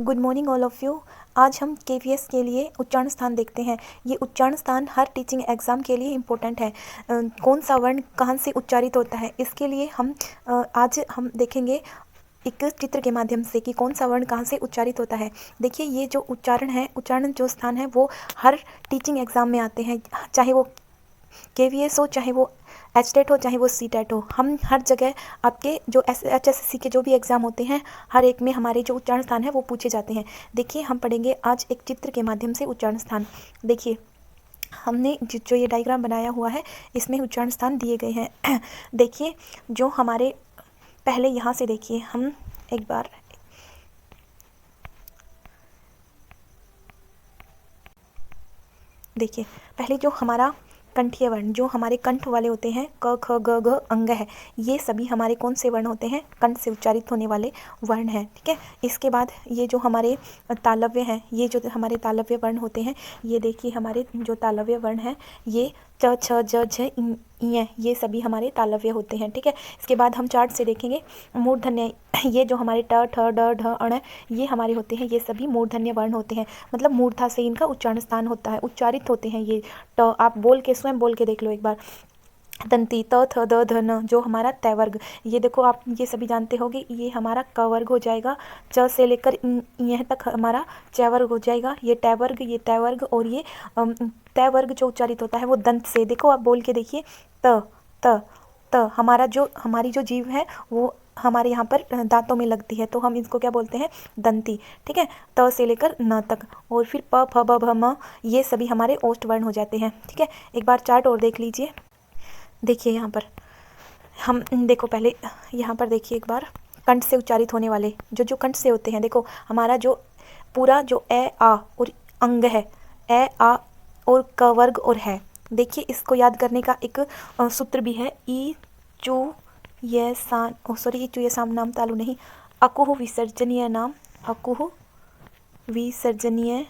Good morning all of you. आज हम KVS के लिए उच्चारण स्थान देखते हैं। ये उच्चारण स्थान हर टीचिंग एग्ज़ाम के लिए इम्पोर्टेंट है। कौन सा वर्ण कहाँ से उच्चारित होता है, इसके लिए आज हम देखेंगे एक चित्र के माध्यम से कि कौन सा वर्ण कहाँ से उच्चारित होता है। देखिए, ये जो उच्चारण जो स्थान है वो हर टीचिंग एग्ज़ाम में आते हैं, चाहे वो केवीएस हो, चाहे वो एचटेट हो, चाहे वो सीटेट हो। हम हर जगह आपके जो एचएसएससी के जो भी एग्ज़ाम होते हैं, हर एक में हमारे जो उच्चारण स्थान है वो पूछे जाते हैं। देखिए, हम पढ़ेंगे आज एक चित्र के माध्यम से उच्चारण स्थान। देखिए, हमने जो ये डायग्राम बनाया हुआ है, इसमें उच्चारण स्थान दिए गए हैं। देखिए, जो हमारे पहले यहाँ से देखिए, हम एक बार देखिए, पहले जो हमारा कंठीय वर्ण, जो हमारे कंठ वाले होते हैं, क ख ग घ अंग है, ये सभी हमारे कौन से वर्ण होते हैं? कंठ से उच्चारित होने वाले वर्ण हैं। ठीक है। इसके बाद ये जो हमारे तालव्य हैं, ये जो हमारे तालव्य वर्ण होते हैं, ये देखिए हमारे जो तालव्य वर्ण हैं, ये च छ ज झ ञ, ये सभी हमारे तालव्य होते हैं। ठीक है। इसके बाद हम चार्ट से देखेंगे मूर्धन्य, ये जो हमारे ट ठ ड ढ अण, ये हमारे होते हैं, ये सभी मूर्धन्य वर्ण होते हैं। मतलब मूर्धा से इनका उच्चारण स्थान होता है, उच्चारित होते हैं ये। ट आप स्वयं बोल के देख लो एक बार। दंती त थ द ध न, जो हमारा तय वर्ग, ये देखो आप ये सभी जानते होंगे, ये हमारा क वर्ग हो जाएगा। च से लेकर यह तक हमारा च वर्ग हो जाएगा। ये टय वर्ग, ये तय वर्ग, और ये तय वर्ग जो उच्चारित होता है वो दंत से। देखो आप बोल के देखिए, त त त, हमारी जो जीभ है वो हमारे यहाँ पर दांतों में लगती है, तो हम इसको क्या बोलते हैं? दंती। ठीक है। त से लेकर न तक, और फिर प फ ब भ म, ये सभी हमारे ओष्ठ वर्ण हो जाते हैं। ठीक है। एक बार चार्ट और देख लीजिए। देखिए यहाँ पर हम देखो, पहले यहाँ पर देखिए एक बार, कंठ से उच्चारित होने वाले जो कंठ से होते हैं। देखो, हमारा जो पूरा जो ए आ और अंग है, ए आ और क वर्ग और है। देखिए, इसको याद करने का एक सूत्र भी है। ई चू ये सान, ई चू ये साम नाम तालु नहीं, अकुह विसर्जनीय नाम, अकुह विसर्जनीय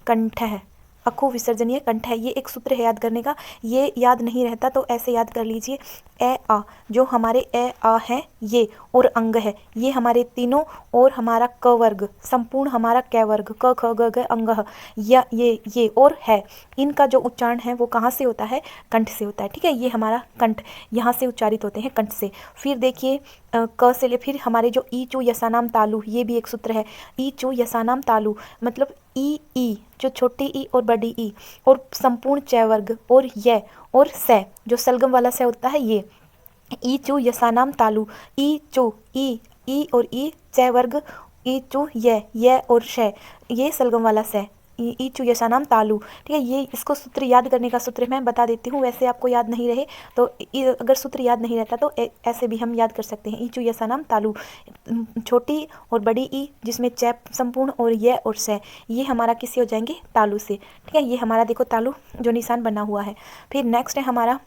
कंठ है, अकु विसर्जनीय कंठ है। ये एक सूत्र है याद करने का। ये याद नहीं रहता तो ऐसे याद कर लीजिए। ए आ, जो हमारे ए आ है ये, और अंग है, ये हमारे तीनों, और हमारा क वर्ग, संपूर्ण हमारा कै वर्ग, क ख ग घ अंग, या ये और है, इनका जो उच्चारण है वो कहाँ से होता है? कंठ से होता है। ठीक है। ये हमारा कंठ, यहाँ से उच्चारित होते हैं कंठ से। फिर देखिए, क से ले फिर हमारे जो ई चू यसानाम तालु, ये भी एक सूत्र है। ई चू यसानाम तालु मतलब ई जो छोटी ई और बड़ी ई, और संपूर्ण चय वर्ग, और य और से, जो सलगम वाला से होता है, ये ई चू यसानाम तालु, ई चू ई और ई चय वर्ग, ई चू य और श, ये सलगम वाला से, ई चू यसानाम तालु। ठीक है। ये इसको सूत्र याद करने का सूत्र मैं बता देती हूँ, वैसे आपको याद नहीं रहे तो अगर सूत्र याद नहीं रहता तो ऐसे भी हम याद कर सकते हैं। ई चू यसानाम तालु, छोटी और बड़ी ई जिसमें चैप संपूर्ण और ये और से, ये हमारा किससे हो जाएंगे? तालु से। ठीक है। ये हमारा देखो तालु जो निशान बना हुआ है। फिर नेक्स्ट है हमारा,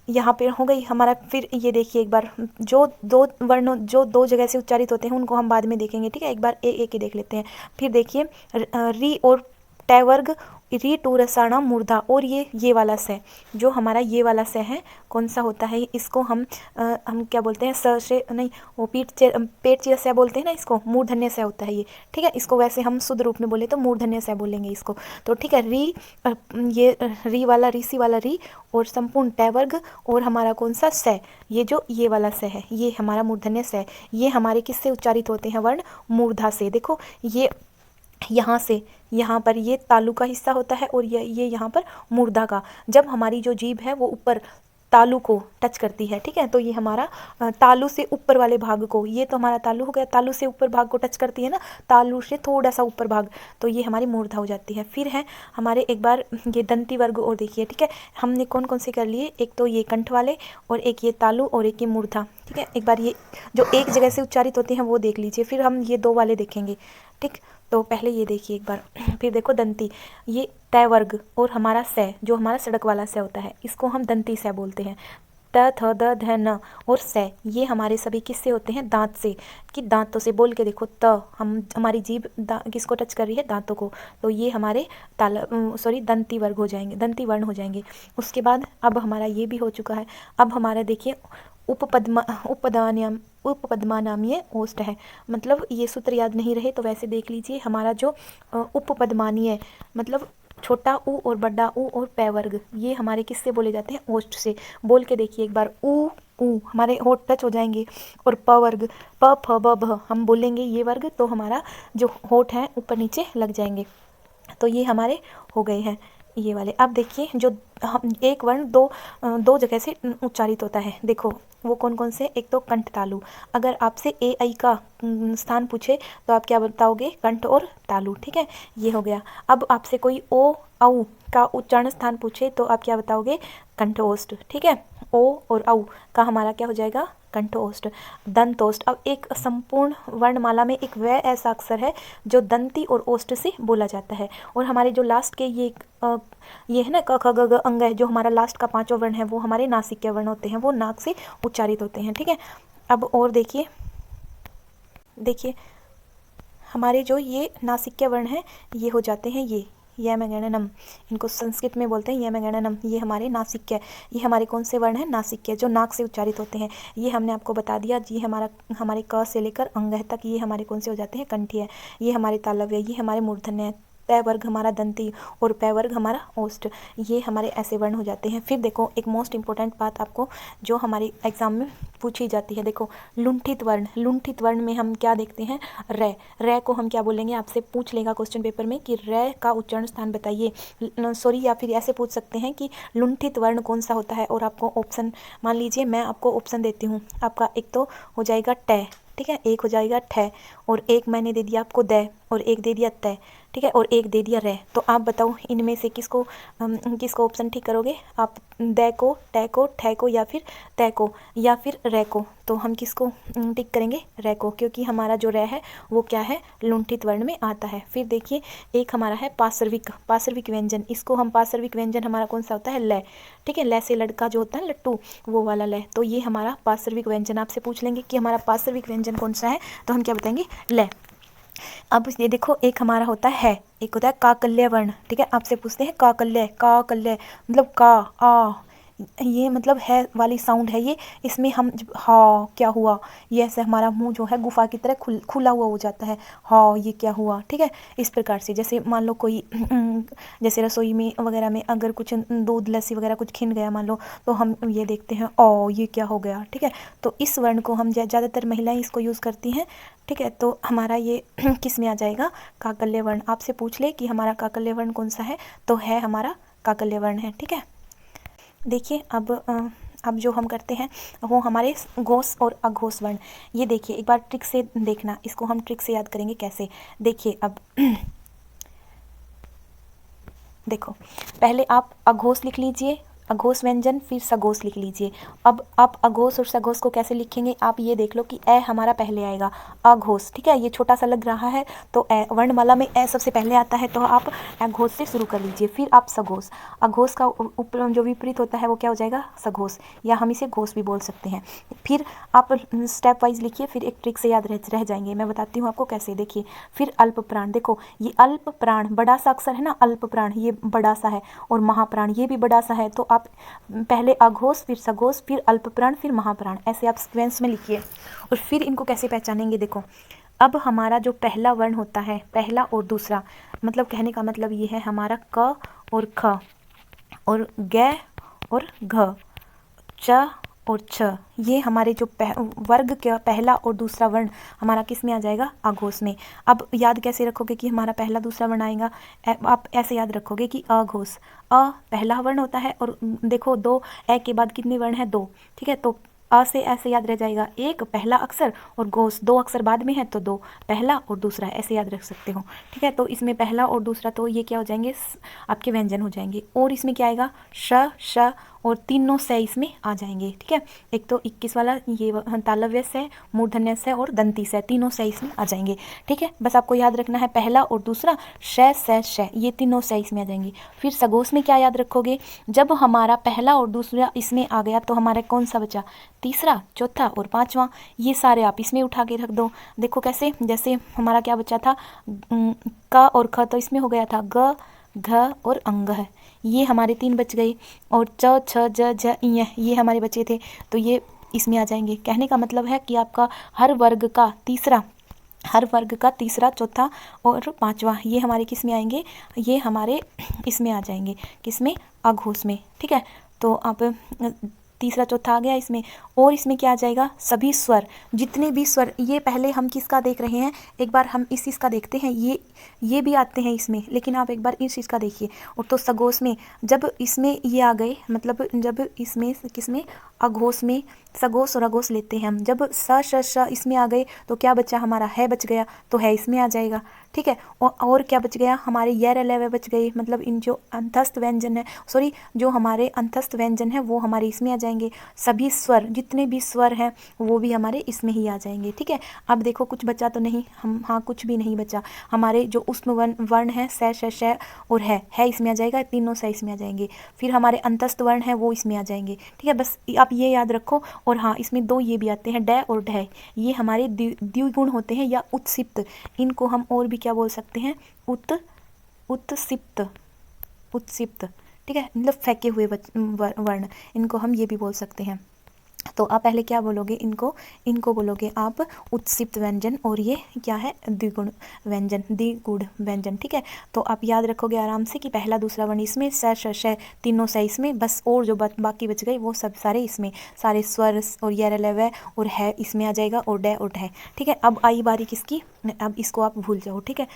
यहाँ पे हो गई हमारा। फिर ये देखिए एक बार, जो दो वर्णों जो दो जगह से उच्चारित होते हैं उनको हम बाद में देखेंगे। ठीक है। एक बार एक ही देख लेते हैं। फिर देखिए, री और टय वर्ग, री टू रसाणा मूर्धा, और ये वाला से, जो हमारा ये वाला से है, कौन सा होता है? इसको हम क्या बोलते हैं? स से नहीं, वो पेट चिरा से बोलते हैं ना, इसको मूर्धन्य से होता है ये। ठीक है। इसको वैसे हम शुद्ध रूप में बोले तो मूर्धन्य से बोलेंगे इसको। तो ठीक है। ये री वाला, ऋषि वाला री, और संपूर्ण टय वर्ग, और हमारा कौन सा? से, ये जो ये वाला से है, ये हमारा मूर्धन्य से। ये हमारे किससे उच्चारित होते हैं वर्ण? मूर्धा से। देखो, ये यहाँ से यहाँ पर ये तालु का हिस्सा होता है, और ये यहाँ पर मूर्धा का। जब हमारी जो जीभ है वो ऊपर तालु को टच करती है, ठीक है, तो ये हमारा तालु से ऊपर वाले भाग को, ये तो हमारा तालु हो गया, तालु से ऊपर भाग को टच करती है ना, तालु से थोड़ा सा ऊपर भाग, तो ये हमारी मूर्धा हो जाती है। फिर है हमारे एक बार ये दंती वर्ग, और देखिए, ठीक है, हमने कौन कौन से कर लिए? एक तो ये कंठ वाले, और एक ये तालु, और एक ये मूर्धा। ठीक है। एक बार ये जो एक जगह से उच्चारित होते हैं वो देख लीजिए, फिर हम ये दो वाले देखेंगे। ठीक, तो पहले ये देखिए एक बार। फिर देखो दंती, ये तय वर्ग, और हमारा से, जो हमारा सड़क वाला से होता है, इसको हम दंती से बोलते हैं। त थ द ध न और से, ये हमारे सभी किससे होते हैं? दांत से। कि दांतों से बोल के देखो, त हमारी जीभ किसको टच कर रही है? दांतों को। तो ये हमारे दंती वर्ग हो जाएंगे, दंती वर्ण हो जाएंगे। उसके बाद अब हमारा ये भी हो चुका है। अब हमारा देखिए उपपद्मानामीय ओष्ठ है। मतलब ये सूत्र याद नहीं रहे तो वैसे देख लीजिए, हमारा जो उपपद्मानीय मतलब छोटा ऊ और बड़ा ऊ और पै वर्ग, ये हमारे किससे बोले जाते हैं? ओष्ठ से। बोल के देखिए एक बार, ऊ ऊ हमारे होठ टच हो जाएंगे, और प वर्ग प फ ब भ हम बोलेंगे ये वर्ग, तो हमारा जो होठ है ऊपर नीचे लग जाएंगे। तो ये हमारे हो गए हैं ये वाले। अब देखिए जो हम एक वर्ण दो जगह से उच्चारित होता है, देखो वो कौन कौन से? एक तो कंठ तालु। अगर आपसे ए आई का स्थान पूछे तो आप क्या बताओगे? कंठ और तालु, ठीक है, ये हो गया। अब आपसे कोई ओ औ का उच्चारण स्थान पूछे तो आप क्या बताओगे? कंठोष्ठ, ठीक है। ओ और औ का हमारा क्या हो जाएगा? कंठोष्ठ। दंतोष्ठ। अब एक संपूर्ण वर्णमाला में एक वह ऐसा अक्षर है जो दंती और ओष्ठ से बोला जाता है, और हमारे जो लास्ट के ये है ना क ख ग घ अंग है, जो हमारा लास्ट का पांचों वर्ण है वो हमारे नासिक वर्ण होते हैं, वो नाक से उच्चारित होते हैं, ठीक है। अब और देखिए हमारे जो ये नासिक वर्ण हैं ये हो जाते हैं ये यमगणनम, इनको संस्कृत में बोलते हैं यमगणनम। ये हमारे नासिक है, ये हमारे कौन से वर्ण है? नासिक है, जो नाक से उच्चारित होते हैं। ये हमने आपको बता दिया जी, हमारे क से लेकर अंग तक ये हमारे कौन से हो जाते हैं? कंठी है। ये हमारे तालव्य, ये हमारे मूर्धन्य है। तय वर्ग हमारा दंती और पै वर्ग हमारा ओष्ठ, ये हमारे ऐसे वर्ण हो जाते हैं। फिर देखो एक मोस्ट इंपॉर्टेंट बात आपको जो हमारी एग्जाम में पूछी जाती है, देखो लुंठित वर्ण। लुंठित वर्ण में हम क्या देखते हैं? रै। रै को हम क्या बोलेंगे? आपसे पूछ लेगा क्वेश्चन पेपर में कि रै का उच्चारण स्थान बताइए, सॉरी, या फिर ऐसे पूछ सकते हैं कि लुंठित वर्ण कौन सा होता है, और आपको ऑप्शन, मान लीजिए मैं आपको ऑप्शन देती हूँ, आपका एक तो हो जाएगा टै, ठीक है, एक हो जाएगा ठै, और एक मैंने दे दिया आपको दै, और एक दे दिया तय, ठीक है, और एक दे दिया रै। तो आप बताओ इनमें से किसको ऑप्शन ठीक करोगे आप? दै को, टै को, ठै को, या फिर तय को, या फिर रै को? तो हम किसको टिक करेंगे? रै को, क्योंकि हमारा जो रै है वो क्या है? लुंठित वर्ण में आता है। फिर देखिए एक हमारा है पार्श्विक व्यंजन। इसको हम पार्श्विक व्यंजन हमारा कौन सा होता है? लय, ठीक है, लय से लड़का जो होता है लट्टू, वो वाला लय। तो ये हमारा पार्श्विक व्यंजन। आपसे पूछ लेंगे कि हमारा पार्श्विक व्यंजन कौन सा है, तो हम क्या बताएंगे? लय। अब ये देखो एक हमारा होता है, एक होता है काकल्य वर्ण, ठीक है। आपसे पूछते हैं काकल्य मतलब का आ, ये मतलब है वाली साउंड है ये। इसमें हम हाँ क्या हुआ, ये ऐसे हमारा मुंह जो है गुफा की तरह खुला हुआ हो जाता है, हाँ ये क्या हुआ, ठीक है। इस प्रकार से जैसे मान लो कोई जैसे रसोई में वगैरह में अगर कुछ दूध लस्सी वगैरह कुछ छिन गया मान लो, तो हम ये देखते हैं ओ ये क्या हो गया, ठीक है। तो इस वर्ण को हम ज़्यादातर महिलाएं इसको यूज़ करती हैं, ठीक है। तो हमारा ये किस में आ जाएगा? काकल्य वर्ण। आपसे पूछ ले कि हमारा काकल्य वर्ण कौन सा है, तो है हमारा काकल्य वर्ण है, ठीक है। देखिए अब जो हम करते हैं वो हमारे घोष और अघोष वर्ण। ये देखिए एक बार ट्रिक से देखना, इसको हम ट्रिक से याद करेंगे कैसे। देखिए अब देखो पहले आप अघोष लिख लीजिए, अघोष व्यंजन, फिर सघोष लिख लीजिए। अब आप अघोष और सघोष को कैसे लिखेंगे? आप ये देख लो कि ए हमारा पहले आएगा, अघोष, ठीक है, ये छोटा सा लग रहा है तो ए वर्णमाला में ए सबसे पहले आता है, तो आप अघोष से शुरू कर लीजिए। फिर आप सघोष, अघोष का ऊपर जो विपरीत होता है वो क्या हो जाएगा? सघोष, या हम इसे घोष भी बोल सकते हैं। फिर आप स्टेप वाइज लिखिए, फिर एक ट्रिक से याद रह जाएंगे। मैं बताती हूँ आपको कैसे। देखिए फिर अल्प प्राण, देखो ये अल्प प्राण बड़ा सा अक्षर है ना, अल्प प्राण ये बड़ा सा है, और महाप्राण ये भी बड़ा सा है। तो आप पहले अघोष, फिर सघोष, फिर अल्प प्राण, फिर महाप्राण, ऐसे आप सीक्वेंस में लिखिए। और फिर इनको कैसे पहचानेंगे? देखो अब हमारा जो पहला वर्ण होता है, पहला और दूसरा, मतलब कहने का मतलब ये है हमारा क और ख और ग और घ, च और छ, ये हमारे जो वर्ग का पहला और दूसरा वर्ण हमारा किस में आ जाएगा? अघोष में। अब याद कैसे रखोगे कि हमारा पहला दूसरा वर्ण आएगा? आप ऐसे याद रखोगे कि अघोष, अ पहला वर्ण होता है, और देखो दो ए के बाद कितने वर्ण है? दो, ठीक है। तो अ से ऐसे याद रह जाएगा, एक पहला अक्षर और घोष दो अक्षर बाद में है, तो दो पहला और दूसरा, ऐसे याद रख सकते हो, ठीक है। तो इसमें पहला और दूसरा तो ये क्या हो जाएंगे? आपके व्यंजन हो जाएंगे। और इसमें क्या आएगा? श, श और तीनों से इसमें आ जाएंगे, ठीक है। एक तो 21 वाला ये तालव्य से, मूर्धन्य से और दंती से, तीनों से इसमें आ जाएंगे, ठीक है। बस आपको याद रखना है पहला और दूसरा, श से श, ये तीनों से इसमें आ जाएंगे। फिर सघोष में क्या याद रखोगे? जब हमारा पहला और दूसरा इसमें आ गया तो हमारा कौन सा बचा? तीसरा, चौथा और पांचवा, ये सारे आप इसमें उठा के रख दो। देखो कैसे, जैसे हमारा क्या बचा था? क और ख तो इसमें हो गया था, ग, घ और अंग है, ये हमारे तीन बच गए। और च, छ, ज, झ, ञ ये हमारे बचे थे, तो ये इसमें आ जाएंगे। कहने का मतलब है कि आपका हर वर्ग का तीसरा, चौथा और पांचवा ये हमारे किस में आएंगे, ये हमारे इसमें आ जाएंगे, किसमें, अघोष में। ठीक है, तो आप तीसरा चौथा आ गया इसमें। और इसमें क्या आ जाएगा, सभी स्वर, जितने भी स्वर, ये पहले हम किसका देख रहे हैं, एक बार हम इस चीज़ का देखते हैं, ये भी आते हैं इसमें, लेकिन आप एक बार इस चीज़ का देखिए। और तो सगोश में जब इसमें ये आ गए, मतलब जब इसमें किसमें, अघोष में सगोश और अघोष लेते हैं हम, जब स इसमें आ गए तो क्या बचा हमारा, है बच गया, तो है इसमें आ जाएगा। ठीक है, और क्या बच गया, हमारे यर लेवे बच गए, मतलब इन जो अंतस्थ व्यंजन है, सॉरी जो हमारे अंतस्थ व्यंजन है वो हमारे इसमें आ जाएंगे। सभी स्वर, जितने भी स्वर हैं वो भी हमारे इसमें ही आ जाएंगे। ठीक है, अब देखो कुछ बचा तो नहीं, हम हाँ कुछ भी नहीं बचा। हमारे जो उष्म वर्ण है स श और है इसमें आ जाएगा, तीनों से इसमें आ जाएंगे। फिर हमारे अंतस्थ वर्ण है वो इसमें आ जाएंगे। ठीक है, बस आप ये याद रखो। और हाँ, इसमें दो ये भी आते हैं, डै और ढय, ये हमारे द्विगुण होते हैं या उत्सिप्त। इनको हम और भी क्या बोल सकते हैं, उत्सिप्त। ठीक है, मतलब फेंके हुए वर्ण, इनको हम ये भी बोल सकते हैं। तो आप पहले क्या बोलोगे, इनको बोलोगे आप उत्सिप्त व्यंजन, और ये क्या है, द्विगुण व्यंजन। ठीक है, तो आप याद रखोगे आराम से कि पहला दूसरा वर्ण इसमें, स श तीनों से इसमें, बस और जो बाकी बच गए वो सब सारे इसमें, सारे स्वर और यर लव और है इसमें आ जाएगा, और डे और ढे। ठीक है, अब आई बारी किसकी, अब इसको आप भूल जाओ। ठीक है,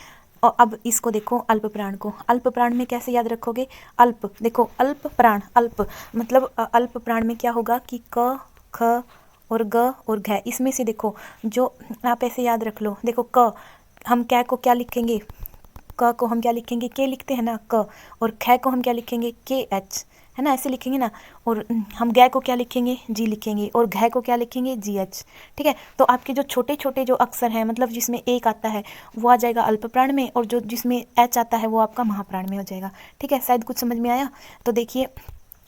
और अब इसको देखो, अल्प प्राण को, अल्प प्राण में कैसे याद रखोगे, अल्प, देखो अल्प प्राण, अल्प मतलब अल्प प्राण में क्या होगा कि क, ख और ग और घ, इसमें से देखो जो आप ऐसे याद रख लो। देखो क, हम कै को क्या लिखेंगे, क को हम क्या लिखेंगे, के लिखते हैं ना क, और ख को हम क्या लिखेंगे, के एच, है ना, ऐसे लिखेंगे ना। और हम गै को क्या लिखेंगे, जी लिखेंगे, और घ को क्या लिखेंगे, जी एच। ठीक है, तो आपके जो छोटे छोटे जो अक्षर हैं, मतलब जिसमें एक आता है वो आ जाएगा अल्प प्राण में, और जो जिसमें एच आता है वो आपका महाप्राण में हो जाएगा। ठीक है, शायद कुछ समझ में आया। तो देखिए,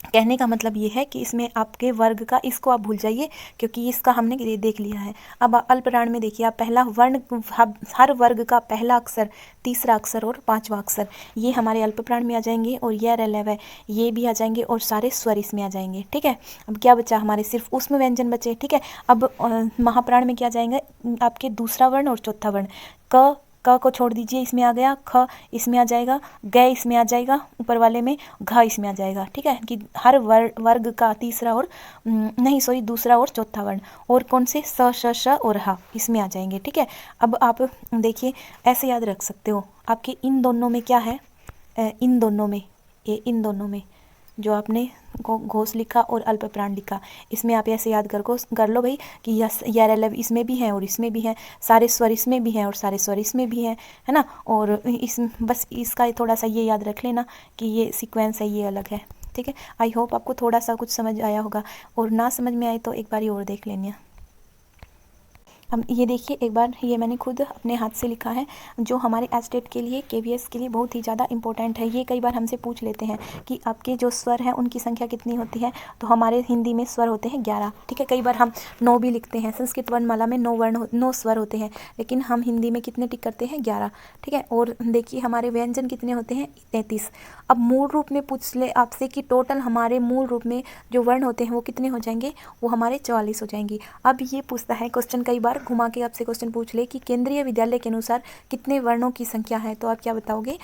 कहने का मतलब ये है कि इसमें आपके वर्ग का, इसको आप भूल जाइए क्योंकि इसका हमने देख लिया है। अब अल्पप्राण में देखिए, आप पहला वर्ण, हर वर्ग का पहला अक्षर, तीसरा अक्षर और पांचवा अक्षर ये हमारे अल्पप्राण में आ जाएंगे, और ये रेलेव ये भी आ जाएंगे, और सारे स्वर इसमें आ जाएंगे। ठीक है, अब क्या बचा, हमारे सिर्फ उसमें व्यंजन बचे। ठीक है, अब महाप्राण में क्या जाएंगे, आपके दूसरा वर्ण और चौथा वर्ण। क को छोड़ दीजिए, इसमें आ गया, ख इसमें आ जाएगा, ग इसमें आ जाएगा, ऊपर वाले में घ इसमें आ जाएगा। ठीक है, कि हर वर्ग का तीसरा और दूसरा और चौथा वर्ण, और कौन से, स श और ह इसमें आ जाएंगे। ठीक है, अब आप देखिए ऐसे याद रख सकते हो, आपके इन दोनों में क्या है, इन दोनों में जो आपने घोष लिखा और अल्प प्राण लिखा, इसमें आप ऐसे याद कर लो भाई कि यार इसमें भी है और इसमें भी है, सारे स्वर इसमें भी हैं और सारे स्वर इसमें भी है ना। और इस बस इसका थोड़ा सा ये याद रख लेना कि ये सीक्वेंस है, ये अलग है। ठीक है, आई होप आपको थोड़ा सा कुछ समझ आया होगा, और ना समझ में आए तो एक बार और देख लेना। अब ये देखिए, एक बार ये मैंने खुद अपने हाथ से लिखा है, जो हमारे एस्टेट के लिए, केवीएस के लिए बहुत ही ज़्यादा इंपॉर्टेंट है। ये कई बार हमसे पूछ लेते हैं कि आपके जो स्वर हैं उनकी संख्या कितनी होती है, तो हमारे हिंदी में स्वर होते हैं 11। ठीक है, कई बार हम 9 भी लिखते हैं, संस्कृत वर्णमाला में 9 स्वर होते हैं, लेकिन हम हिंदी में कितने टिक करते हैं, 11। ठीक है, और देखिए हमारे व्यंजन कितने होते हैं, 33। अब मूल रूप में पूछ ले आपसे कि टोटल हमारे मूल रूप में जो वर्ण होते हैं वो कितने हो जाएंगे, वो हमारे 44 हो जाएंगे। अब ये पूछता है क्वेश्चन, कई बार घुमा के आपसे क्वेश्चन पूछ ले कि केंद्रीय विद्यालय के अनुसार कितने वर्णों की संख्या है, तो आप क्या बताओगे,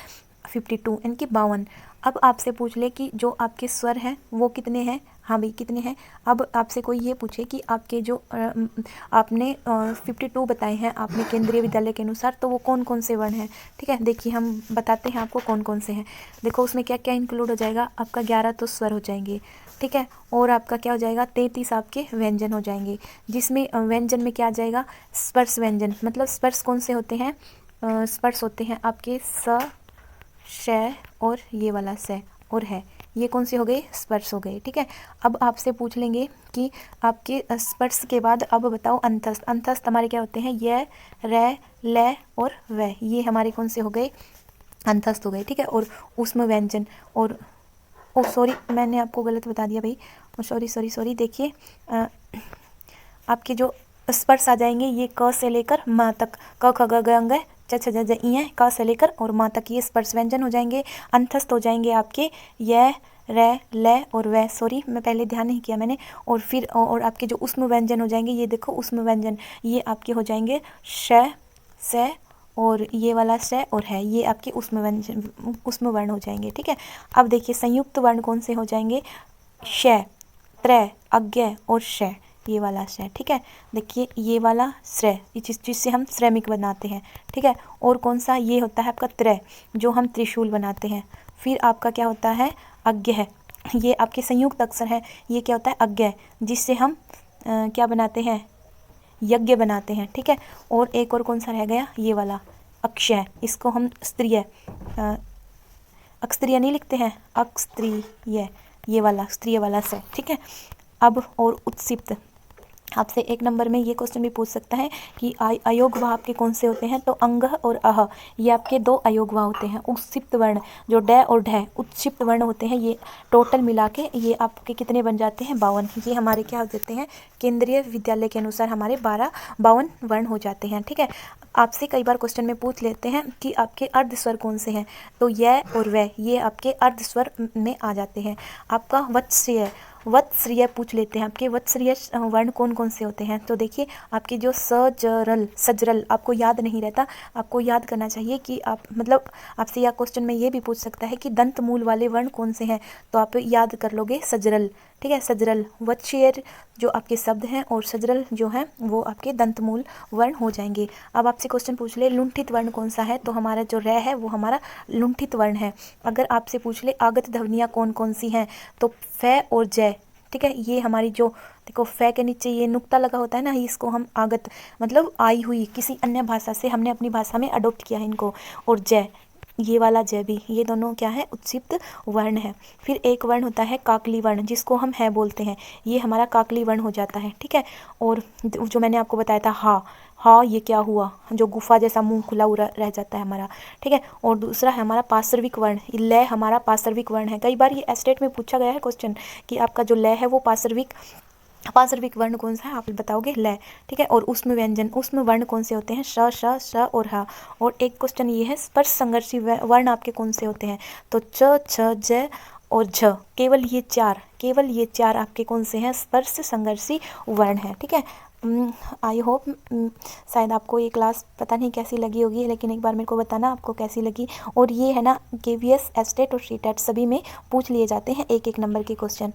52 यानी कि 52। अब आपसे पूछ ले कि जो आपके स्वर हैं वो कितने हैं, हाँ भाई कितने हैं। अब आपसे कोई ये पूछे कि आपके जो आपने 52 बताए हैं आपने केंद्रीय विद्यालय के अनुसार, तो वो कौन कौन से वर्ण हैं। ठीक है, देखिए हम बताते हैं आपको कौन कौन से हैं। देखो उसमें क्या क्या इंक्लूड हो जाएगा, आपका 11 तो स्वर हो जाएंगे। ठीक है, और आपका क्या हो जाएगा, 33 आपके व्यंजन हो जाएंगे, जिसमें व्यंजन में क्या आ जाएगा, स्पर्श व्यंजन। मतलब स्पर्श कौन से होते हैं, स्पर्श होते हैं आपके स, श और ये वाला से और है, ये कौन से हो गए, स्पर्श हो गए। ठीक है, अब आपसे पूछ लेंगे कि आपके स्पर्श के बाद अब बताओ अंतस्थ। अंतस्थ हमारे क्या होते हैं, ये, रे, ले और व, ये हमारे कौन से हो गए, अंतस्थ हो गए। ठीक है, और उसमें व्यंजन, और ओ सॉरी मैंने आपको गलत बता दिया भाई, सॉरी देखिए, आपके जो स्पर्श आ जाएंगे ये क से लेकर म तक, क ख ग घ अंग च छ ज इ क से लेकर और म तक, ये स्पर्श व्यंजन हो जाएंगे। अंतस्थ हो जाएंगे आपके य, रे, ले और वे, सॉरी मैं पहले ध्यान नहीं किया मैंने। और फिर और आपके जो उष्म व्यंजन हो जाएंगे, ये देखो उष्म व्यंजन, ये आपके हो जाएंगे श, से और ये वाला से और है, ये आपके उष्म व्यंजन उष्म वर्ण हो जाएंगे। ठीक है, अब देखिए संयुक्त वर्ण कौन से हो जाएंगे, श, त्र, अज्ञ और श, ये वाला श। ठीक है, देखिए ये वाला श्र, जिससे हम श्रमिक बनाते हैं। ठीक है, और कौन सा, ये होता है आपका त्र, जो हम त्रिशूल बनाते हैं। फिर आपका क्या होता है, अज्ञ है, ये आपके संयुक्त अक्षर है, ये क्या होता है अज्ञ, जिससे हम क्या बनाते हैं, यज्ञ बनाते हैं। ठीक है, और एक और कौन सा रह गया, ये वाला अक्षय, इसको हम स्त्रीय अक्षत्रिय नहीं लिखते हैं, अक्षत्रिय, ये वाला स्त्रीय वाला से। ठीक है, अब और उत्सिप्त, आपसे 1 नंबर में ये क्वेश्चन भी पूछ सकता है कि अयोगवा आपके कौन से होते हैं, तो अंग और अह, ये आपके 2 अयोगवा होते हैं। उत्सिप्त वर्ण जो ड और ढ उत्सिप्त वर्ण होते हैं, ये टोटल मिला के ये आपके कितने बन जाते हैं, 52। ये हमारे क्या हो जाते हैं, केंद्रीय विद्यालय के अनुसार हमारे 52 वर्ण हो जाते हैं। ठीक है, आपसे कई बार क्वेश्चन में पूछ लेते हैं कि आपके अर्ध स्वर कौन से हैं, तो य और व, ये आपके अर्ध स्वर में आ जाते हैं। आपका वत्स्रीय, वत्स्रीय पूछ लेते हैं, आपके वत्स्रीय वर्ण कौन कौन से होते हैं, तो देखिए आपके जो सजरल, सजरल आपको याद नहीं रहता, आपको याद करना चाहिए कि आप मतलब आपसे यह क्वेश्चन में ये भी पूछ सकता है कि दंत मूल वाले वर्ण कौन से हैं, तो आप याद कर लोगे सजरल। ठीक है, सजरल वत्स्रीय जो आपके शब्द हैं और सजरल जो हैं वो आपके दंत मूल वर्ण हो जाएंगे। अब आपसे क्वेश्चन पूछ ले लुंठित वर्ण कौन सा है, तो हमारा जो र है वो हमारा लुंठित वर्ण है। अगर आपसे पूछ ले आगत ध्वनियाँ कौन कौन सी हैं, तो फ और जय। ठीक है, ये हमारी जो देखो फ के नीचे ये नुक्ता लगा होता है ना, इसको हम आगत मतलब आई हुई किसी अन्य भाषा से हमने अपनी भाषा में अडोप्ट किया है इनको। और जय, ये वाला जय भी, ये दोनों क्या है, उत्सिप्त वर्ण है। फिर एक वर्ण होता है काकली वर्ण, जिसको हम है बोलते हैं, ये हमारा काकली वर्ण हो जाता है। ठीक है, और जो मैंने आपको बताया था हा, हाँ ये क्या हुआ, जो गुफा जैसा मुंह खुला हुआ रह जाता है हमारा। ठीक है, और दूसरा है हमारा पार्श्विक वर्ण, लय हमारा पार्श्विक वर्ण है। कई बार ये एस्टेट में पूछा गया है क्वेश्चन कि आपका जो लय है वो पार्श्विक वर्ण कौन सा है, आप बताओगे लय। ठीक है, और उसमें व्यंजन, उसमें वर्ण कौन से होते हैं, श, श, श और ह। और एक क्वेश्चन ये है स्पर्श संघर्षी वर्ण आपके कौन से होते हैं, तो च, छ, ज और झ, केवल ये चार आपके कौन से हैं, स्पर्श संघर्षी वर्ण है। ठीक है, आई होप शायद आपको ये क्लास पता नहीं कैसी लगी होगी, लेकिन एक बार मेरे को बताना आपको कैसी लगी। और ये है ना KVS, एस्टेट और सीटेट सभी में पूछ लिए जाते हैं 1-1 नंबर के क्वेश्चन।